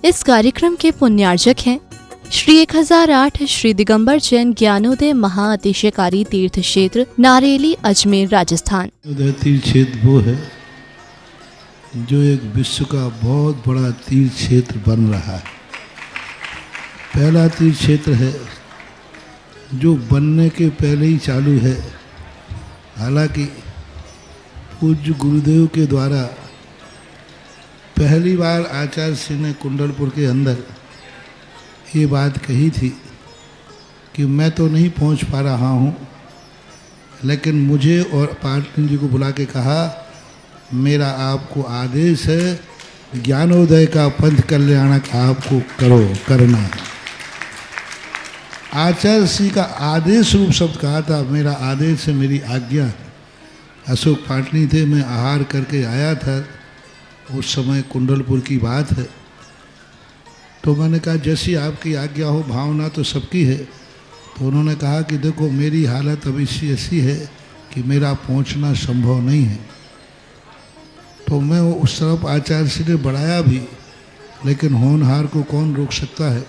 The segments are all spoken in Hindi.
इस कार्यक्रम के पुण्यार्जक हैं श्री 1008 श्री दिगंबर जैन ज्ञानोदय महाअतिशयकारी तीर्थ क्षेत्र नारेली अजमेर राजस्थान। तीर्थ क्षेत्र वो है जो एक विश्व का बहुत बड़ा तीर्थ क्षेत्र बन रहा है। पहला तीर्थ क्षेत्र है जो बनने के पहले ही चालू है। हालांकि पूज्य गुरुदेव के द्वारा पहली बार आचार्य श्री ने कुंडलपुर के अंदर ये बात कही थी कि मैं तो नहीं पहुंच पा रहा हूं, लेकिन मुझे और पाटनी जी को बुला के कहा मेरा आपको आदेश है, ज्ञानोदय का पंथ कल्याणक आपको करना है। आचार्य श्री का आदेश रूप शब्द कहा था, मेरा आदेश है, मेरी आज्ञा है। अशोक पाटनी थे, मैं आहार करके आया था, उस समय कुंडलपुर की बात है। तो मैंने कहा जैसी आपकी आज्ञा हो, भावना तो सबकी है। तो उन्होंने कहा कि देखो मेरी हालत अभी ऐसी है कि मेरा पहुंचना संभव नहीं है। तो मैं उस तरफ आचार्य श्री ने बढ़ाया भी, लेकिन होनहार को कौन रोक सकता है।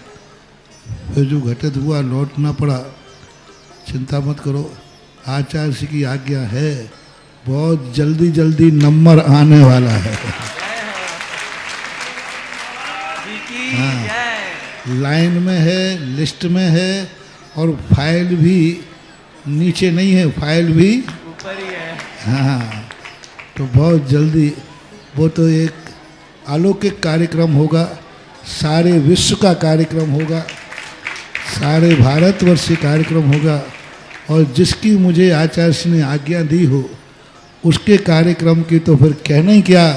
फिर जो घटित हुआ लौटना पड़ा। चिंता मत करो, आचार्य श्री की आज्ञा है, बहुत जल्दी जल्दी नंबर आने वाला है। हाँ, लाइन में है, लिस्ट में है, और फाइल भी नीचे नहीं है, फाइल भी ऊपर ही है। हाँ, तो बहुत जल्दी वो तो एक अलौकिक कार्यक्रम होगा, सारे विश्व का कार्यक्रम होगा, सारे भारतवर्ष का कार्यक्रम होगा। और जिसकी मुझे आचार्य ने आज्ञा दी हो उसके कार्यक्रम की तो फिर कहना ही क्या,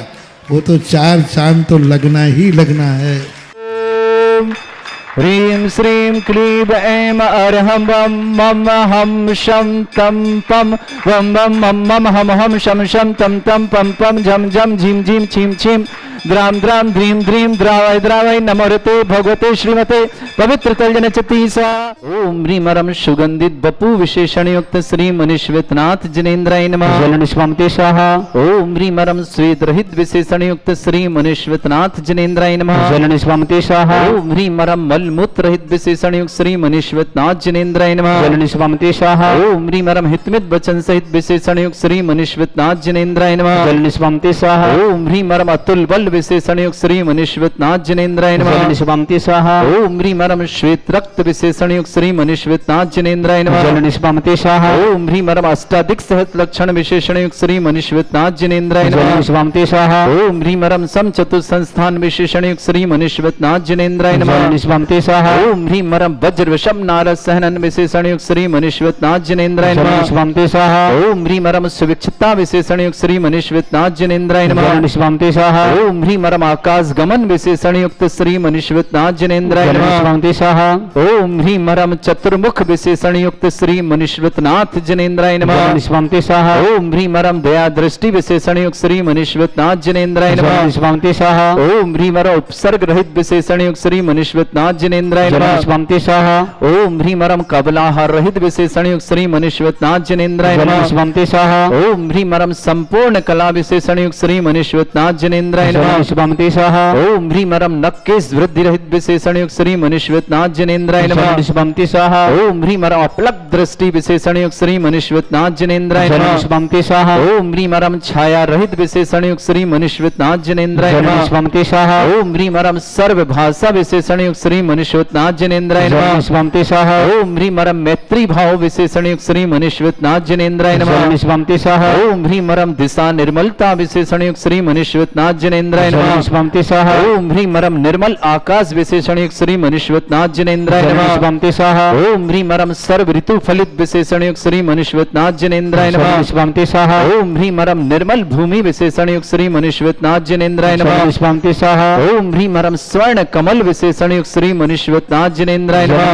वो तो 4 चांद तो लगना ही लगना है। ह्रीं श्रीं क्लीब ऐं अर्हं वं मम हम शं तं पं वं वं मम मम हम शं शं तं तं पं पं झं झं झीं झीं छीं छीं द्रां द्रां ध्रीं ध्रीं द्रावय द्रावय नमोरते भगवते श्रीमते पवित्र तलजन चतीसा। ओम ह्रीं मरम सुगंधित बपु विशेषण युक्त श्री मनीश्वतनाथ जिनेन्द्राय नमः। जल निष्पामते स्वाहा। ओम ह्रीं मरम स्वेद रहित विशेषण युक्त श्री मनीश्वतनाथ जिनेन्द्राय नमः। जल निष्पामते स्वाहा। ओम ह्रीं मरम मल मूत्र रहित विशेषण युक्त श्री मनीश्वतनाथ जिनेन्द्राय नमः। जल निष्पामते स्वाहा। ओम ह्रीं मरम हितमित वचन सहित विशेषण युक्त श्री मनीश्वतनाथ जिनेन्द्राय नमः। जल निष्पामते स्वाहा। ओम ह्रीं मरम अतुल बल विशेषण युक्त श्री मनीश्वतनाथ जिनेन्द्राय नमः। जल निष्पामते स्वाहा। ओम ह्रीं मरम श्वेत रक्त विशेषण युक्त श्री मनीश्वतनाथ जिनेन्द्राय नमः। जल निष्पामते स्वाहा। ओम ह्रीं मरम अष्टाधिक सहस्र लक्षण विशेषण युक्त श्री मनीश्वतनाथ जिनेन्द्राय नमः। जल निष्पामते स्वाहा। ओम ह्रीं मरम सम चतुर्थ संस्थान विशेषण युक्त श्री मनीश्वतनाथ जिनेन्द्राय नमः। जल निष्पामते स्वाहा। ओम ह्रीं मरम वज्र विषम नारद सहनन विशेषण युक्त श्री मनीश्वतनाथ जिनेन्द्राय नमः। जल निष्पामते स्वाहा। ओम ह्रीं मरम सुविक्षिता विशेषण युक्त श्री मनीश्वतनाथ जिनेन्द्राय नमः। जल निष्पामते स्वाहा। ओम ह्रीं मरम आकाश गमन विशेषण युक्त श्री मनीश्वतनाथ जिनेन्द्राय नमः। ओम ह्रीं मरम चतुर्मुख विशेषण युक्त श्री मनीश्वतनाथ जिनेन्द्राय नमः। ओम ह्रीं मरम दया दृष्टि विशेषण युक्त श्री मनीश्वतनाथ जिनेन्द्राय नमः। ओम ह्रीं मरम उपसर्ग रहित विशेषण युक्त श्री मनीश्वतनाथ जिनेन्द्राय नमः। ओम ह्रीं मरम कबलाहार रहित विशेषण युक्त श्री मनीश्वतनाथ जिनेन्द्राय नमः। ओम ह्रीं मरम संपूर्ण कला विशेषण युक्त श्री मनीश्वतनाथ जिनेन्द्राय नमः। ओम ह्रीं मरम नक्केश वृद्धि रहित विशेषण युक्त श्री मनीश्वतनाथ जिनेन्द्राय नमः। ओम ह्रीं मरम अपलक दृष्टि विशेषण युक्त श्री मनीश्वतनाथ जिनेन्द्राय नमः। ओम ह्रीं मरम छाया रहित विशेषण युक्त श्री मनीश्वतनाथ जिनेन्द्राय नमः। ओम ह्रीं मरम सर्व भाषा विशेषण युक्त श्री मनीश्वतनाथ जिनेन्द्राय नमः। ओम ह्रीं मरम मैत्री भाव विशेषण युक्त श्री मनीश्वतनाथ जिनेन्द्राय नमः। ओम ह्रीं मरम दिशा निर्मलता विशेषण युक्त श्री मनीश्वतनाथ जिनेन्द्राय नमः। ओम ह्रीं मरम निर्मल आकाश विशेषण युक्त श्री मनीश्वतनाथ जिनेन्द्राय नमः। ओम ह्रीं मरम सर्व ऋतु फलित विशेषण युक्त श्री मनीश्वतनाथ जिनेन्द्राय नमः। ओम ह्रीं मरम निर्मल भूमि विशेषण युक्त श्री मनीश्वतनाथ जिनेन्द्राय नमः। ओम ह्रीं मरम स्वर्ण कमल विशेषण युक्त श्री मनीश्वतनाथ जिनेन्द्राय नमः।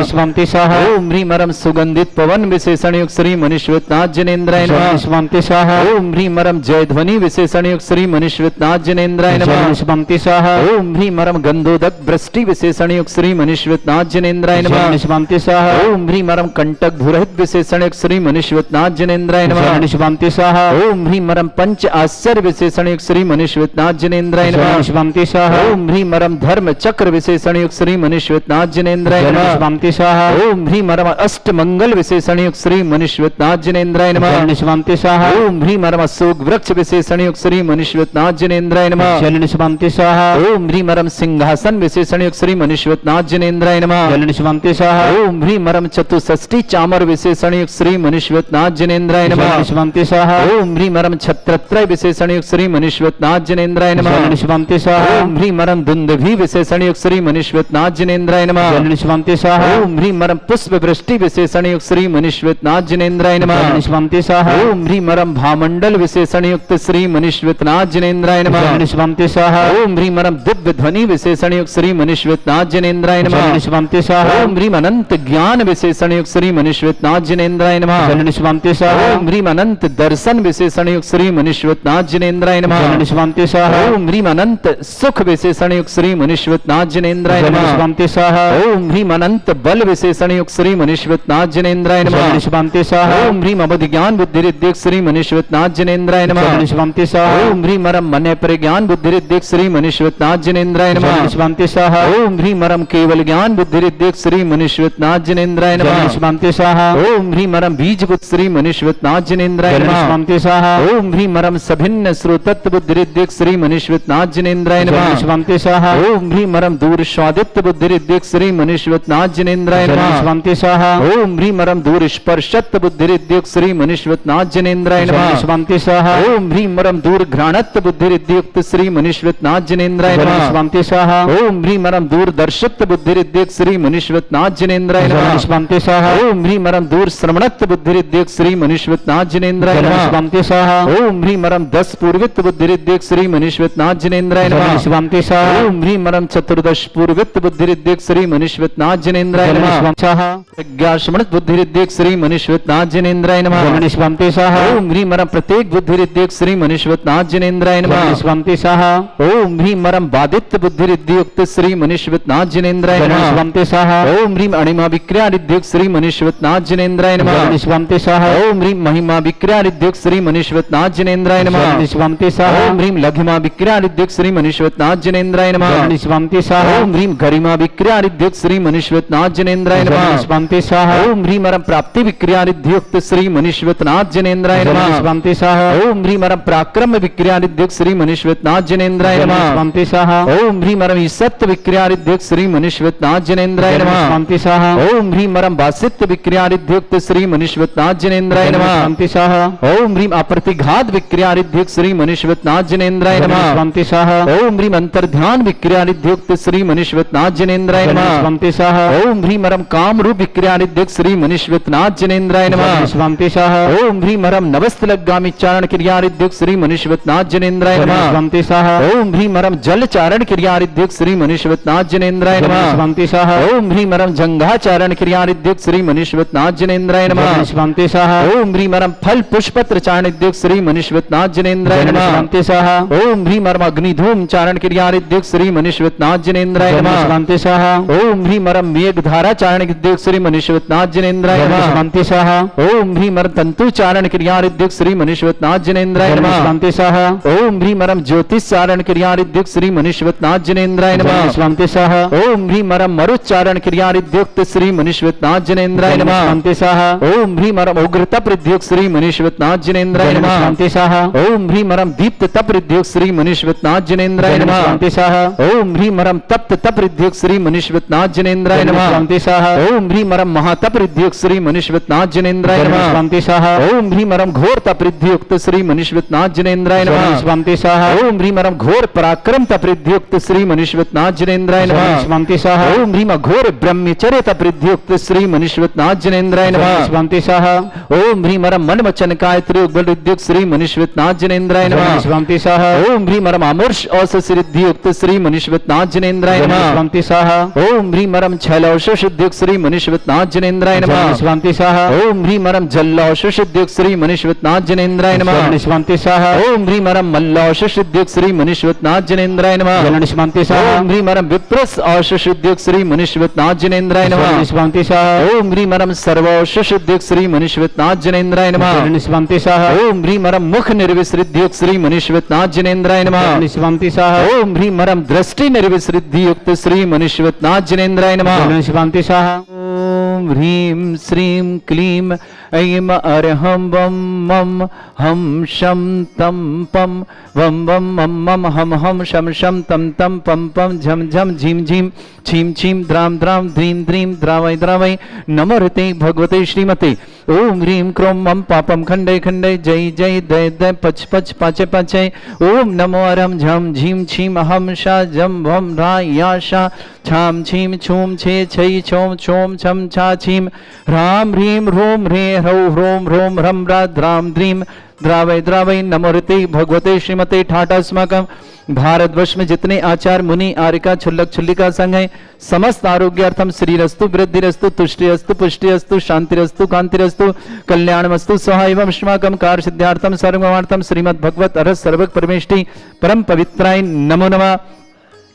ओम ह्रीं मरम सुगंधित पवन विशेषण युक्त श्री मनीश्वतनाथ जिनेन्द्राय नमः। ओम ह्रीं मरम जय ध्वनि विशेषण युक्त श्री मनीश्वतनाथ जिनेन्द्राय नमः। नमः शिवंति स्वाहा ओम ह्रीं मरम गंधोदक वृष्टि विशेषण युक्त श्री मनीश्वरनाथ जनेन्द्राय नमः शिवंति स्वाहा ओम ह्रीं मरम कंटक भूरहित विशेषण युक्त श्री मनीश्वरनाथ जनेन्द्राय नमः शिवंति स्वाहा ओम ह्रीं मरम पंच आश्चर्य विशेषण युक्त श्री मनीश्वरनाथ जनेन्द्राय नमः शिवंति स्वाहा ओम ह्रीं मरम धर्म चक्र विशेषण युक्त श्री मनीश्वरनाथ जनेन्द्राय नमः शिवंति स्वाहा ओम ह्रीं मरम अष्ट मंगल विशेषण युक्त श्री मनीश्वरनाथ जनेन्द्राय नमः शिवंति स्वाहा ओम ह्रीं मरम अशोक वृक्ष विशेषण युक्त श्री मनीश्वरनाथ जनेन्द्राय नमः शिवंति स्वाहा ओम ह्रीं मरम सिंहासन विशेषण युक्त श्री मनीश्वरनाथ जनेन्द्राय नमः शिवंति स्वाहा ओम ह्रीं मरम चतुष्षष्टि चामर विशेषण युक्त श्री मनीश्वरनाथ जनेन्द्राय नमः शिवंति स्वाहा ओम ह्रीं मरम छत्रत्रय विशेषण युक्त श्री मनीश्वरनाथ जनेन्द्राय नमः शिवंति स्वाहा ओम ह्रीं मरम दुंदुभि विशेषण युक्त श्री मनीश्वरनाथ जनेन्द्राय नमः शिवंति स्वाहा ओम ह्रीं मरम पुष्प वृष्टि विशेषण युक्त श्री मनीश्वरनाथ जनेन्द्राय नमः शिवंति स्वाहा ओम ह्रीं मरम भामंडल विशेषण युक्त श्री मनीश्वरनाथ जनेन्द्राय नमः शिवंति स्वाहा ओम ह्रीं मरम दिव्य ध्वनि विशेषण युक्त श्री मनीश्वरनाथ जनेन्द्राय नमः शिवंति स्वाहा ओम ह्रीं अनंत ज्ञान विशेषण युक्त श्री मनीश्वरनाथ जनेन्द्राय नमः शिवंति स्वाहा ओम ह्रीं अनंत दर्शन विशेषण युक्त श्री मनीश्वरनाथ जनेन्द्राय नमः शिवंति स्वाहा ओम ह्रीं अनंत सुख विशेषण युक्त श्री मनीश्वरनाथ जनेन्द्राय नमः शिवंति स्वाहा ओम ह्रीं अनंत बल विशेषण युक्त श्री मनीश्वरनाथ जनेन्द्राय नमः शिवंति स्वाहा ओम ह्रीं अवधि ज्ञान बुद्धि रिद्धि श्री मनीश्वरनाथ जनेन्द्राय नमः शिवंति स्वाहा ओम ह्रीं मरम मन प्रज्ञान बुद्धि रिद्धि श्री मनीश्वरनाथ जनेन्द्राय नमः शिवंति स्वाहा ओम ह्रीं मरम केवल ज्ञान बुद्धि रिद्धि श्री मनीश्वरनाथ जनेन्द्राय नमः शिवंति स्वाहा ओम ह्रीं मरम बीज बुद्ध श्री मनीश्वरनाथ जनेन्द्राय नमः शिवंति स्वाहा ओम ह्रीं मरम सभिन्न श्रोतत्व बुद्धि रिद्धि श्री मनीश्वरनाथ जनेन्द्राय नमः शिवंति स्वाहा ओम ह्रीं मरम दूर स्वादित्व बुद्धि रिद्धि श्री मनीश्वरनाथ जनेन्द्राय नमः शिवंति स्वाहा ओम ह्रीं मरम दूर स्पर्शत्व बुद्धि रिद्धि श्री मनीश्वरनाथ जनेन्द्राय नमः शिवंति स्वाहा ओम ह्रीं मरम दूर घ्राणत्व बुद्धि रिद्धि श्री मनीश्वरनाथ जनेन्द्राय नमः शिवंति स्वाहा ओम ह्रीं मरम दूर दर्शित्व बुद्धि रिद्धि श्री मनीश्वरनाथ जनेन्द्राय नमः शिवंति स्वाहा ओम ह्रीं मरम दूर श्रवणत्व बुद्धि रिद्धि श्री मनीश्वरनाथ जनेन्द्राय नमः शिवंति स्वाहा ओम ह्रीं मरम दस पूर्वित्व बुद्धि रिद्धि श्री मनीश्वरनाथ जनेन्द्राय नमः शिवंति स्वाहा ओम ह्रीं मरम चतुर्दश पूर्वित्व बुद्धि रिद्धि श्री मनीश्वरनाथ जनेन्द्राय नमः स्वाहा प्रज्ञाश्रमणत बुद्धि रिद्धि श्री मनीश्वरनाथ जनेन्द्राय नमः शिवंति स्वाहा ओम ह्रीं मरम प्रत्येक बुद्धि रिद्धि श्री मनीश्वरनाथ जनेन्द्राय नमः शिवंति स्वाहा ओम ह्रीं मरम बाधित्य बुद्धि रिद्धि युक्त श्री मनीश्वरनाथ जनेन्द्राय नमः शिवंति स्वाहा ओम ह्रीं अणिमा विक्रिया रिद्धि श्री मनीश्वरनाथ जनेन्द्राय नमः शिवंति स्वाहा ओम ह्रीं महिमा विक्रिया रिद्धि श्री मनीश्वरनाथ जनेन्द्राय नमः शिवंति स्वाहा ओम ह्रीं लघिमा विक्रिया रिद्धि श्री मनीश्वरनाथ जनेन्द्राय नमः शिवंति स्वाहा ओम ह्रीं गरिमा विक्रिया रिद्धि श्री मनीश्वरनाथ जनेन्द्राय नमः शिवंति स्वाहा ओम ह्रीं मरम प्राप्ति विक्रिया रिद्धि युक्त श्री मनीश्वरनाथ जनेन्द्राय नमः शिवंति स्वाहा ओम ह्रीं मरम पराक्रम विक्रिया रिद्धि श्री मनीश्वरनाथ जनेन्द्राय नमः शिवंति स्वाहा ओम ह्रीं मरम सत्य विक्रिया रिद्धि श्री मनीश्वरनाथ जनेन्द्राय नमः शिवंति स्वाहा ओम ह्रीं मरम वासित्व विक्रिया रिद्धि श्री मनीश्वरनाथ जनेन्द्राय नमः शिवंति स्वाहा ओम ह्रीं अप्रतिघात विक्रिया रिद्धि श्री मनीश्वरनाथ जनेन्द्राय नमः शिवंति स्वाहा ओम ह्रीं अंतर्ध्यान विक्रिया रिद्धि श्री मनीश्वरनाथ जनेन्द्राय नमः शिवंति स्वाहा ओम ह्रीं मरम काम रूप विक्रिया रिद्धि श्री मनीश्वरनाथ जनेन्द्राय नमः शिवंति स्वाहा ओम ह्रीं मरम नवस्तलगामी चारण क्रिया रिद्धि श्री मनीश्वरनाथ जनेन्द्राय नमः शिवंति स्वाहा ओम ह्रीं मरम जल चारण क्रिया रिद्धि श्री मनीश्वरनाथ जनेन्द्राय नमः शिवंति स्वाहा ओम ह्रीं मरम जंघा चारण क्रिया रिद्धि श्री मनीश्वरनाथ जनेन्द्राय नमः शिवंति स्वाहा ओम ह्रीं मरम फल पुष्पत्र चारण रिद्धि श्री मनीश्वरनाथ जनेन्द्राय नमः शिवंति स्वाहा ओम ह्रीं मरम अग्निधूम चारण क्रिया रिद्धि श्री मनीश्वरनाथ जनेन्द्राय नमः शिवंति स्वाहा ओम ह्रीं मरम मेघधारा चारण रिद्धि श्री मनीश्वरनाथ जनेन्द्राय नमः शिवंति स्वाहा ओम ह्रीं मरम तंतु चारण क्रिया रिद्धि श्री मनीश्वरनाथ जनेन्द्राय नमः शिवंति स्वाहा ओम ह्रीं मरम ज्योतिष चारण क्रिया रिद्धि श्री मनीश्वरनाथ जनेन्द्राय नमः शिवंति स्वाहा ओम ह्रीं मरम मरुच्चारण क्रिया रिद्धि श्री मनीश्वरनाथ जनेन्द्राय नमः शिवंति स्वाहा ओम ह्रीं मरम उग्र तप रिद्धि श्री मनीश्वरनाथ जनेन्द्राय नमः शिवंति स्वाहा ओम ह्रीं मरम दीप्त तप रिद्धि श्री मनीश्वरनाथ जनेन्द्राय नमः शिवंति स्वाहा ओम ह्रीं मरम तप्त तप रिद्धि श्री मनीश्वरनाथ जनेन्द्राय नमः शिवंति स्वाहा ओम ह्रीं मरम महातप रिद्धि श्री मनीश्वरनाथ जनेन्द्राय नमः शिवंति स्वाहा ओम ह्रीं मरम घोर तप रिद्धि युक्त श्री मनीश्वरनाथ जनेन्द्राय नमः शिवंति स्वाहा ओम ह्रीं मरम घोर पराक्रम तप रिद्धि युक्त श्री मनीश्वरनाथ जनेन्द्राय नमः शिवंति स्वाहा ओम ह्रीं घोर ब्रह्मचर्य तप रिद्धि युक्त श्री मनीश्वरनाथ जनेन्द्राय नमः शिवंति स्वाहा ओम ह्रीं मरम मन वचन काय त्रियुगल रिद्धि श्री मनीश्वरनाथ जनेन्द्राय नमः शिवंति स्वाहा ओम ह्रीं मरम अमूर्ष औषध रिद्धि युक्त श्री मनीश्वरनाथ जनेन्द्राय नमः शिवंति स्वाहा ओम ह्रीं मरम छैलौष सिद्धि श्री मनीश्वरनाथ जनेन्द्राय नमः शिवंति स्वाहा ओम ह्रीं मरम जल्लौष सिद्धि श्री मनीश्वरनाथ जनेन्द्राय नमः शिवंति स्वाहा ओम ह्रीं मरम मल्लौष सिद्धि श्री मुनिश्वतनाथ जनेन्द्राय नमः। जलन शिवांति सह ओम ह्रीं मरम विप्रस औषुद्युक्त श्री मुनिश्वतनाथ जनेन्द्राय नमः। जलन शिवांति सह ओम ह्रीं मरम सर्वौषुद्युक्त श्री मुनिश्वतनाथ जनेन्द्राय नमः। जलन शिवांति सह ओम ह्रीं मरम मुख निर्विसृद्युक्त श्री मुनिश्वतनाथ जनेन्द्राय नमः। जलन शिवांति सह ओम ह्रीं मरम दृष्टि निर्विसृद्युक्त श्री मुनिश्वतनाथ जनेन्द्राय नमः। जलन शिवांति सह ओम ह्रीं श्रीं क्लीं ऐं अरहं वं मं हम शं तं पं वं वं मं मं हम हम शं शं तं तं पं पं झं झं झीं झीं छीं छीं द्रां द्रां द्रीं द्रीं द्रावै द्रावै नमोते भगवते श्रीमते। ओम ह्रीं क्रों मं पापं खंडे खंडे जय जय दय दय पच पच पाचे पाचे। ओम नमो अरम झम झीं छीं अहम शा जम भम रा या शा छाम छीं छूम छे छै छोम छोम छम छा छीं ह्रां ह्रीं ह्रूं ह्रे ह्रौ ह्रों ह्रों ह्रं रा द्रां द्रीं द्रावै द्रावै नमोते भगवते श्रीमते। ठाटास्माकं भारतवर्ष में जितने आचार मुनि आरिका छुल्लक छुल्लिका संघ है समस्त आरोग्यार्थम श्रीरस्तु वृद्धिरस्तु तुष्टिरस्तु पुष्टिरस्तु शांतिरस्तु कांतिरस्तु कल्याणमस्तु स्वाहा एवं अस्माकं कार्य सिद्धार्थम सर्वमार्थम श्रीमद् भगवत अरस सर्वक परमेष्टि परम पवित्राय नमो नमः।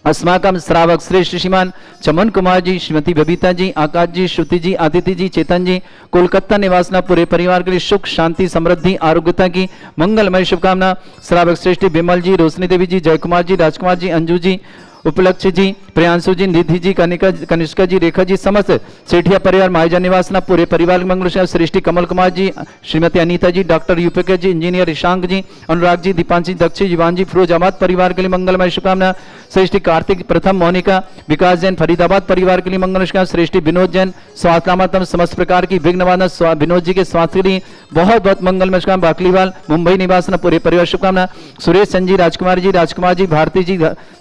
अस्माकं श्रावक श्रेष्ठ श्रीमान चमन कुमार जी, श्रीमती बबीता जी, आकाश जी, श्रुति जी, आदित्य जी, चेतन जी, कोलकाता निवासना पूरे परिवार के लिए सुख शांति समृद्धि आरोग्यता की मंगलमय शुभकामना। श्रावक श्रेष्ठ विमल जी, रोशनी देवी जी, जयकुमार जी, राजकुमार जी, अंजू जी, उपलक्ष जी, प्रियांशु जी, निधि जी, कनिष्का जी, रेखा जी, समस्त सेठिया परिवार माइजा निवासना पूरे परिवार मंगल। श्रेष्ठी कमल कुमार जी, श्रीमती अनीता जी, डॉक्टर यूपीके जी, इंजीनियर ईशांक जी, अनुराग जी, दीपांशी, दक्ष, युवान जी, फिरोजाबाद परिवार के लिए मंगलमय शुभकामना। श्रेष्ठी कार्तिक प्रथम मोनिका विकास जैन फरीदाबाद परिवार के लिए मंगल शुभकामना। श्रेष्ठी विनोद जैन स्वास्थ्यतम समस्त प्रकार की विघ्न विनोद जी के स्वास्थ्य के लिए बहुत बहुत मंगलमय शुभकामना। बाकलीवाल मुंबई निवासना पूरे परिवार शुभकामना। सुरेश संजी, राजकुमार जी, भारती जी,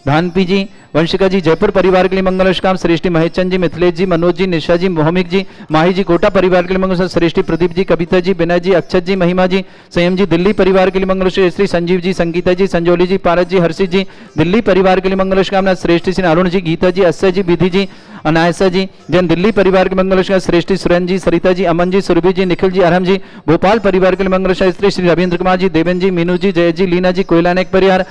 धानपी जी, वंशिका जी, जयपुर परिवार के लिए मंगल शुभकाम। श्रेष्ठी महेशचंद जी, मिथिलेश जी, मनोज जी, निशा जी, मोहमिक जी, माही जी, कोटा परिवार के लिए मंगल। श्रेष्ठी प्रदीप जी, कविता जी, विनय जी, अक्षत जी, महिमा जी, संयम जी, दिल्ली परिवार के लिए मंगल। श्री संजीव जी, संगीता जी, संजोली जी, पारस जी, हर्षित जी, दिल्ली परिवार के लिए मंगल शुभकामना। श्रेष्ठी श्री अरुण जी, गीता जी, अस्य जी, विधि जी, अनायसा जी, जैन दिल्ली परिवार के मंगल। श्रेष्ठी सुरेन जी, सरिता जी, अमन जी, सुरभि जी, निखिल जी, अरहम जी, भोपाल परिवार के लिए मंगल। श्री श्री रविंद्र कुमार जी, देवेन जी, मीनू जी, जय जी, लीना जी, कोयलानेक परिवार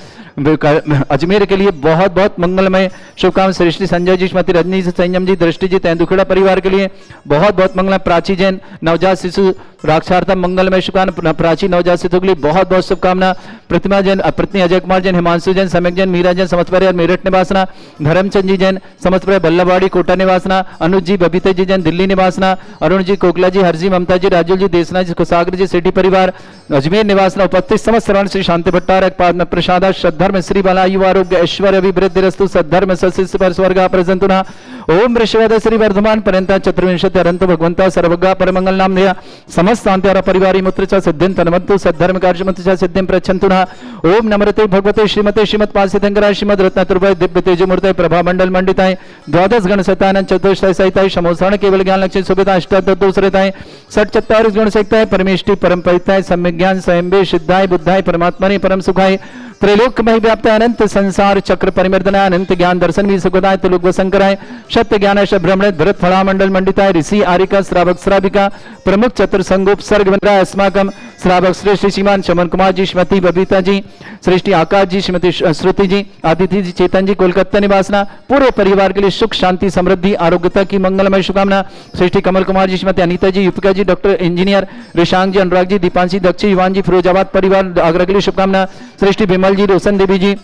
अजमेर के लिए बहुत बहुत मंगलमय शुभकामना। श्रेष्ठी संजय जी, श्रीमती रजनी जी, संयम जी, दृष्टि जी, तेंदुखेड़ा परिवार के लिए बहुत बहुत मंगल। प्राची जैन नवजात शिशु राक्षार्थम मंगलमय शुभकामना। प्राची नवजात शिशु के लिए बहुत बहुत शुभकामना। प्रतिमा जैन, पत्नी अजय कुमार जैन, हिमांशु जैन, सम्यक जैन, मीरा जैन, समस्त परिवार मेरठ निवासना। धर्मचंद जी जैन, समस्त परिवार बल्लभवाड़ी कोटा निवासना। अनुज जी, बबीता जी जैन, दिल्ली निवासना। अरुण जी, कोकला जी, हरजी, ममता जी, राजुल जी, देसना जी, कुसागर जी, सिटी परिवार अजमेर निवासना। उपस्थित समस्त श्रवण श्री शांति भट्टारक पाद प्रसाद श्रद्धर्म श्री बलायु आरोग्य ऐश्वर्य अभिवृद्धिरस्तु सद्धर्म सशिष्य पर स्वर्ग प्रसंतुना। ओम वृषभद श्री वर्धमान पर्यंत चतुर्विंशति अरंत भगवंता सर्वगा परमंगल नाम धिया समस्त शांति और परिवारी मुत्र च सिद्धिं तन्मन्तु सद्धर्म कार्यमन्तु च सिद्धिं प्रच्छन्तुना। ओम नमरते भगवते श्रीमते श्रीमत् पासितंकराय श्रीमद् रत्नतुर्भय दिव्य तेजमूर्तये प्रभा मंडल मंडिताय द्वादश गण सतानन चतुष्टय सहिताय समोसरण केवल ज्ञान लक्ष्य सुविधा अष्टादशताय षट चत्वारिश गुण सहिताय परमेष्टि परम पवित्राय सम्यक ज्ञान स्वयंभे सिद्धाय बुद्धाय परमात्मने परम सुखाय त्रैलोक्यमय व्याप्त अनंत संसार चक्र परिमर्दनाय अनंत ज्ञान दर्शन भी सुखदाय तुलुक शंकराय सत्य ज्ञान ब्रह्मण भरत फला मंडल मंडिताय ऋषि आरिका श्रावक श्राविका प्रमुख चतुर्संगोप सर्ग वंदनाय अस्माकम श्रावक श्रेष्ठी श्रीमान चमन कुमार जी, श्रीमती बबीता जी, श्रेष्ठी आकाश जी, श्रीमती श्रुति जी, आदित्य जी, चेतन जी, कोलकाता निवासना। पूरे परिवार के लिए सुख शांति समृद्धि आरोग्यता की मंगलमय शुभकामना। श्रेष्ठी कमल कुमार जी, श्रीमती अनीता जी, युपिका जी, डॉक्टर इंजीनियर ऋषांक जी, अनुराग जी, दीपांशी, दक्ष, युवान जी, फिरोजाबाद परिवार आगरा के लिए शुभकामना। श्रेष्ठी विमल जी, रोशन देवी जी,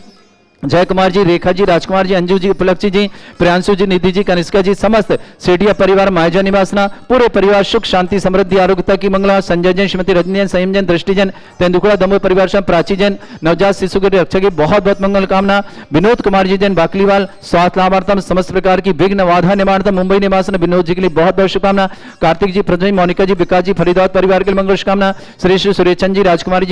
जय कुमार जी, रेखा जी, राजकुमार जी, अंजू जी, उपलक्ष्य जी, प्रियांशु जी, निधि जी, कनिष्का जी, समस्त सेठिया परिवार मायजा निवासना। पूरे परिवार सुख शांति समृद्धि आरोग्यता की मंगला। संजय जैन, श्रीमती रजनी जैन, संयम जैन, दृष्टि जैन, तेंदुखेड़ा दमोह परिवार से प्राची जैन नवजात शिशु के रक्षा की बहुत बहुत मंगल कामना। विनोद कुमार जी जैन बाकलीवाल स्वास्थ्य लाभार्थम समस्त प्रकार की विघ्न बाधा निवारणतम मुंबई निवासन विनोद जी के लिए बहुत बहुत शुभकामना। कार्तिक जी, प्रज्वल, मोनिका जी, विकास जी, फरीदाबाद परिवार के लिए मंगल शुभकामना। श्री सुरेशचंद जी, राजकुमार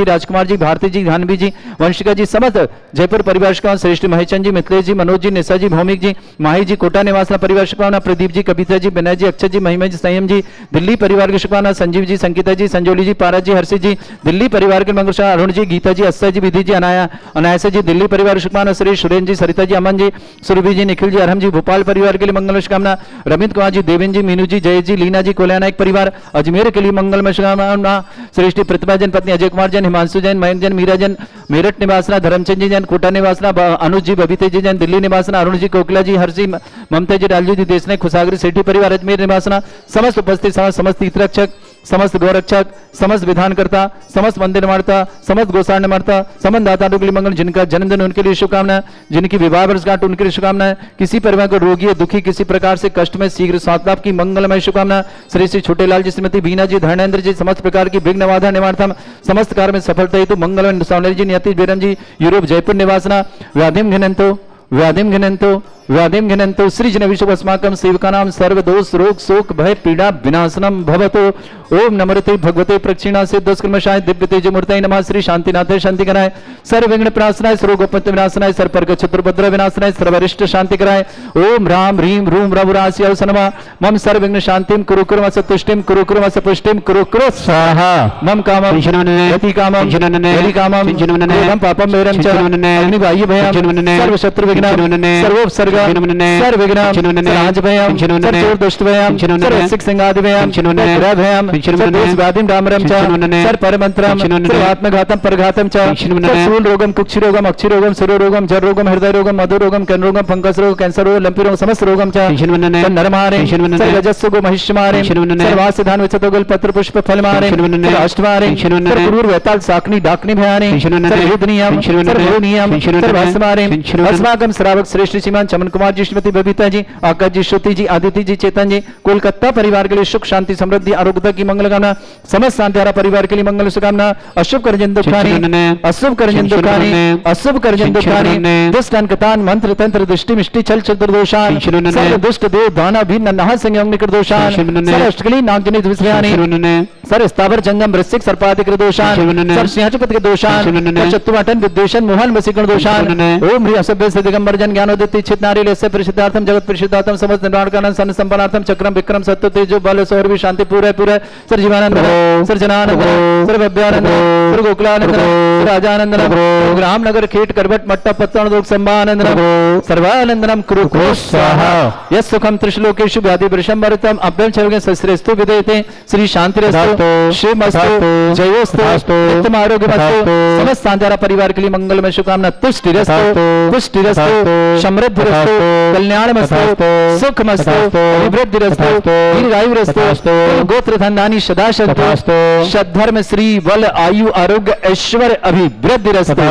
जी, भारती जी, धानवी जी, वंशिका जी, समस्त जयपुर परिवार का श्रेष्ठ महेशचंद जी, मिथिलेश जी, मनोज जी, निशा जी, भौमिक जी, माही जी, कोटा निवासना परिवार शुभकामना, प्रदीप जी, कविता जी, विनय जी, अक्षय जी, महिमा जी, संयम जी, दिल्ली परिवार की शुभकामना, संजीव जी, संकिता जी, संजोली जी, पारा जी, हर्षित जी, दिल्ली परिवार के मंगल, अरुण जी, गीता जी, अक्षय जी, विधि जी, अनायासा जी, दिल्ली परिवार की शुभकामना, श्री सुरेंद्र जी, सरिता जी, अमन जी, सुरभि जी, निखिल जी, अरहम जी, भोपाल परिवार के लिए मंगल शुभकामना, रमित कुमार जी, देवेंद्र जी, मीनू जी, जय जी, लीना जी, कोल्या नायक परिवार अजमेर के लिए मंगलमय शुभकामना, श्रेष्ठी प्रतिभा जैन, पत्नी अजय कुमार जैन, हिमांशु जैन, मयंक जैन, मीरा जैन, मेरठ निवासना, धर्मचंद जी जैन, कोटा निवासना, अनुज जी, बबीते जी जैन, दिल्ली निवासना, अरुण जी, कोकिला जी, हर्षी, ममता जी, लालजू जी, देशनायक, खुशागरी सेठी परिवार अजमेर निवासना, समस्त उपस्थित समस्त तीर्थरक्षक, समस्त गौरक्षक, समस्त विधानकर्ता, समस्त मंदिर निर्माता, समस्त गौशाला निर्माता, समस्त दाताओं के लिए मंगल, जिनका जन्मदिन उनके लिए शुभकामनाएं, जिनकी विवाह वर्षगांठ उनके लिए शुभकामनाएं, किसी परिवार को रोगी या दुखी किसी प्रकार से कष्ट में शीघ्र स्वास्थ्य लाभ की मंगलमय शुभकामना, श्री श्री छोटेलाल जी, श्रीमती बीना जी, धर्मेंद्र जी, समस्त प्रकार की विघ्न बाधा निवारतम, समस्त कार्य में सफलता हेतु मंगलमय सौंदर्य जी, नियति बेरम जी, यूरोप जयपुर निवासना, व्याधिम घिनंतो व्याधिम घिनंतो सृजन विश्व अस्माकं सेवकानां सर्वदोष रोग शोक भय पीड़ा विनाशनम भवतो। ओम नमरते भगवते प्रक्षिणा से दुष्कर्मशाय दिव्य तेज मूर्तये नमः। श्री शांतिनाथे शांति कराय, सर्व विघ्न प्रणाशनाय, सर्वोपत्ति विनाशनाय, सर्वपर्ग चतुर्भद्र विनाशनाय, सर्वरिष्ट शांति कराय। ओम राम ह्रीम रूम रघुरास्याय नमः। मम सर्व विघ्न शांतिम कुरु कुरु सतुष्टिम कुरु कुरु सपुष्टिम कुरु कुरु स्वाहा। मम कामम यति कामम यदि कामम क्रोधम पापम मेरम च अग्निवायु भयम सर्व शत्रु विघ्न सर्वोपसर्ग सर्व विघ्न राज भयम सर्व दुष्ट भयम सर्व सिख सिंगादि भयम ग्रह भयम सर्व व्याधिम डामरम च सर्व परमंत्रम सर्व आत्मघातम परघातम च शूल रोगम कुक्षि रोगम अक्षि रोगम सुरो रोगम जर रोगम हृदय रोगम मधु रोगम कर्ण रोगम फंगस रोग कैंसर रोग लंपी रोग समस्त रोगम च नरमारे सर्व रजस्सु गो महिष्मारे सर्वास्य धान विचतो गुल पत्र पुष्प फल मारे अष्टमारे सर्व क्रूर वैताल साकनी डाकनी भयाने सर्व युद्धनियम सर्व नियम सर्व अस्मारे अस्माकम श्रावक श्रेष्ठ श्रीमान चमन कुमार जी, श्रीमती बबीता जी, आकाश जी, श्रुति जी, आदित्य जी, चेतन जी, कोलकाता परिवार के लिए सुख शांति समृद्धि आरोग्यता की मंगल कामना, समस्त शांतिहारा परिवार के लिए मंगल शुभकामना। अशुभ करजन दुखानी अशुभ करजन दुखानी अशुभ करजन दुखानी दुष्ट अनकतान मंत्र तंत्र दृष्टि मिष्टि छल चतुर्दोषान सर्व दुष्ट देव दाना भी नन्हा संयम निकृदोषान सर्व अष्टकली नागजनित विषयानि सर्व स्थावर जंगम वृश्चिक सर्पादिक दोषान सर्व सिंहचपति के दोषान चतुर्वाटन विद्वेषण मोहन वसीकरण दोषान। ओम ह्री असभ्य से दिगंबर जन ज्ञानोदित चित नारी लेस्य परिशुद्धार्थम जगत परिशुद्धार्थम समस्त निर्माण कारणं सन संपन्नार्थम चक्रम विक्रम सत्य तेजो बल सौरभि शांति पूरे पूरे सर जीवानंद सर जनानंद सर भव्यानंद सर गोकुलानंद राजानंद ग्राम नगर खेट करबट मट्टा पत्तन दोग संभानंद सर्वानंदनम कुरु कुरु स्वाहा। यस सुखम त्रिश्लोकेषु व्याधि वृषंभरितम अभ्यं चरगे सस्रेस्तु विदेते श्री शांतिरस्तु श्रीमस्तु जयोस्तु उत्तम आरोग्यमस्तु। समस्त सांधारा परिवार के लिए मंगलमय शुभकामना। तुष्टिरस्तु समृद्धिरस्तु कल्याणमस्तु सुखमस्तु अभिवृद्धिरस्तु दीर्घायुरस्तु गोत्र धनानि सदा सन्तु सद्धर्म श्री बल आयु आरोग्य ऐश्वर्य अभिवृद्धिरस्तु।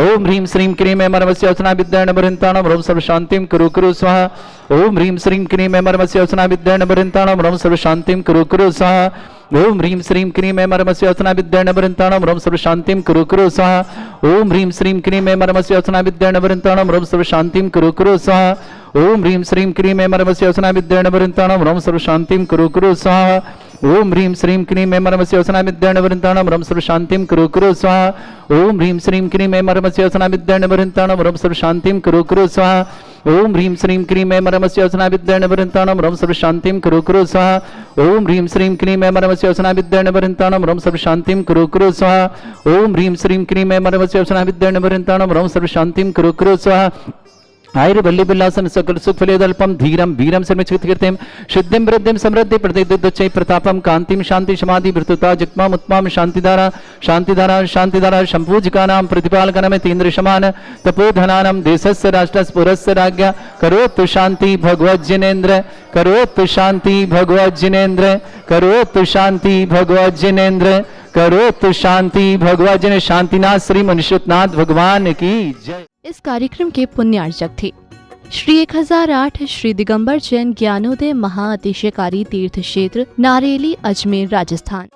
ओम ह्रीं श्रीं क्रीं मर्मस्य औषधा विद्यान बृहंताणं रोम सर्व शांतिं कुरु कुरु स्वाहा। ओम ह्रीं श्रीं क्रीं मर्मस्य औषधा विद्यान बृहंताणं रोम सर्व शांतिं कुरु कुरु स्वाहा। ओम ह्रीं श्रीं क्रीं मर्मस्य औषधा विद्यान बृहंताणं रोम सर्व शांतिं कुरु कुरु स्वाहा। ओम ह्रीं श्रीं क्रीं मर्मस्य औषधा विद्यान बृहंताणं रोम सर्व शांतिं कुरु कुरु स्वाहा। ओम ह्रीं श्रीं क्रीं मर्मस्य औषधा विद्यान बृहंताणं रोम सर्व शांतिं कुरु कुरु स्वाहा। ओम ह्रीं श्रीं क्रीं मर्मस्य औषधा विद्यान बृहंताणं रोम सर्व शांतिं कुरु कुरु स्वाहा। ओम ह्रीं श्रीं क्रीं मर्मस्य औषधा विद्यान बृहंताणं रोम सर्व शांतिं कुरु कुरु स्वाहा। ओम ह्रीं श्रीं क्रीं मर्मस्य औषधा विद्यान बृहंताणं रोम सर्व शांतिं कुरु कुरु स्वाहा। ओम ह्रीं श्रीं क्रीं मर्मस्य औषधा विद्यान बृहंताणं रोम सर्व शांतिं कुरु कुरु स्वाहा। ओम ह्रीं श्रीं क्रीं मर्मस्य औषधा विद्यान बृहंताणं रोम सर्व शांतिं कुरु कुरु स्वाहा। आयुर बल्ली बिल्लासन सकल सुख फलेदल्पम धीरम वीरम सर्वचित कीर्तिम सिद्धिम वृद्धिम समृद्धि प्रतिदुच्चै प्रतापम कांतिम शांति समाधि वृत्तता जगमाम उत्तम शांतिधारा शांतिधारा शांतिधारा संपूजिकानां प्रतिपालकनम तीन्द्र समान तपोधनानां देशस्य राष्ट्रस्य पुरस्य राज्ञा करोतु शांति भगवत जिनेन्द्र करोतु शांति भगवत जिनेन्द्र करोतु शांति भगवत जिनेन्द्र करोतु शांति भगवत जिने। शांतिनाथ श्री मनुष्यनाथ भगवान की जय। इस कार्यक्रम के पुण्यार्चक थे श्री 1008 श्री दिगंबर जैन ज्ञानोदय महाअतिशयकारी तीर्थ क्षेत्र नारेली अजमेर राजस्थान।